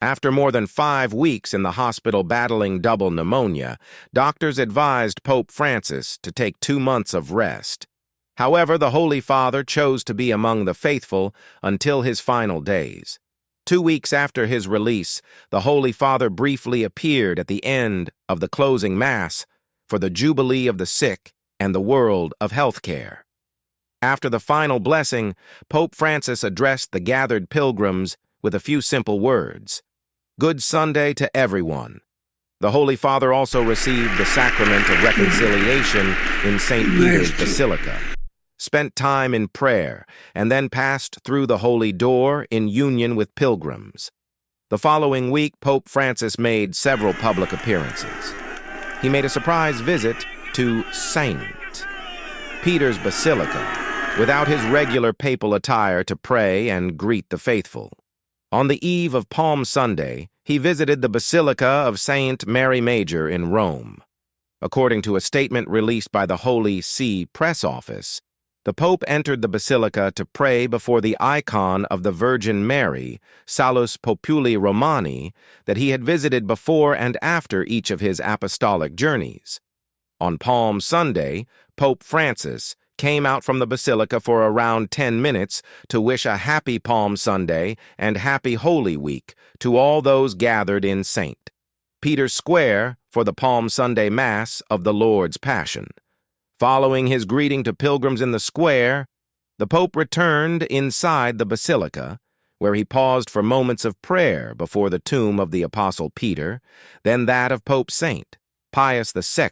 After more than 5 weeks in the hospital battling double pneumonia, doctors advised Pope Francis to take 2 months of rest. However, the Holy Father chose to be among the faithful until his final days. 2 weeks after his release, the Holy Father briefly appeared at the end of the closing Mass for the Jubilee of the sick and the world of healthcare. After the final blessing, Pope Francis addressed the gathered pilgrims with a few simple words. Good Sunday to everyone. The Holy Father also received the sacrament of reconciliation in St. Peter's Basilica, spent time in prayer, and then passed through the Holy Door in union with pilgrims. The following week, Pope Francis made several public appearances. He made a surprise visit to St. Peter's Basilica, without his regular papal attire to pray and greet the faithful. On the eve of Palm Sunday, he visited the Basilica of Saint Mary Major in Rome. According to a statement released by the Holy See Press Office, the Pope entered the Basilica to pray before the icon of the Virgin Mary, Salus Populi Romani, that he had visited before and after each of his apostolic journeys. On Palm Sunday, Pope Francis came out from the Basilica for around 10 minutes to wish a happy Palm Sunday and happy Holy Week to all those gathered in St. Peter's Square for the Palm Sunday Mass of the Lord's Passion. Following his greeting to pilgrims in the square, the Pope returned inside the Basilica, where he paused for moments of prayer before the tomb of the Apostle Peter, then that of Pope St. Pius VI,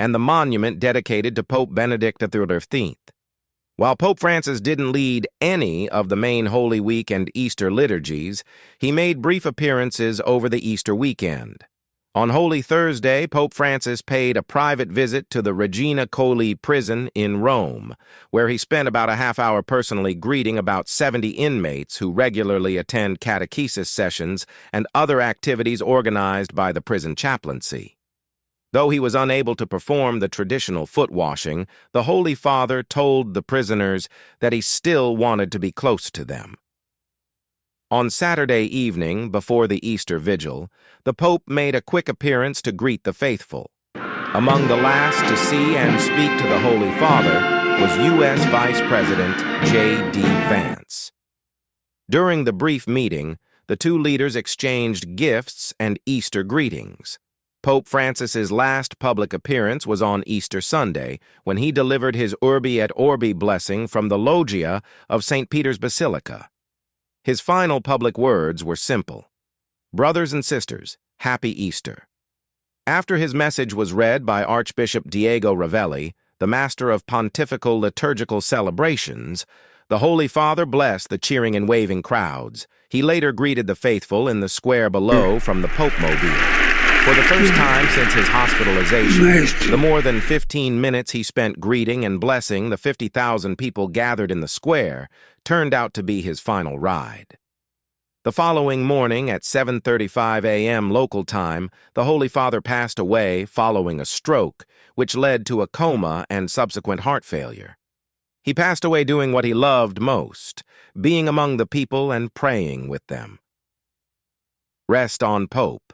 and the monument dedicated to Pope Benedict XIII. While Pope Francis didn't lead any of the main Holy Week and Easter liturgies, he made brief appearances over the Easter weekend. On Holy Thursday, Pope Francis paid a private visit to the Regina Coeli Prison in Rome, where he spent about a half-hour personally greeting about 70 inmates who regularly attend catechesis sessions and other activities organized by the prison chaplaincy. Though he was unable to perform the traditional foot washing, the Holy Father told the prisoners that he still wanted to be close to them. On Saturday evening, before the Easter Vigil, the Pope made a quick appearance to greet the faithful. Among the last to see and speak to the Holy Father was U.S. Vice President J.D. Vance. During the brief meeting, the two leaders exchanged gifts and Easter greetings. Pope Francis's last public appearance was on Easter Sunday, when he delivered his Urbi et Orbi blessing from the loggia of St. Peter's Basilica. His final public words were simple. Brothers and sisters, Happy Easter. After his message was read by Archbishop Diego Ravelli, the master of pontifical liturgical celebrations, the Holy Father blessed the cheering and waving crowds. He later greeted the faithful in the square below from the Pope Mobile. For the first time since his hospitalization, the more than 15 minutes he spent greeting and blessing the 50,000 people gathered in the square turned out to be his final ride. The following morning at 7:35 a.m. local time, the Holy Father passed away following a stroke, which led to a coma and subsequent heart failure. He passed away doing what he loved most, being among the people and praying with them. Rest on Pope.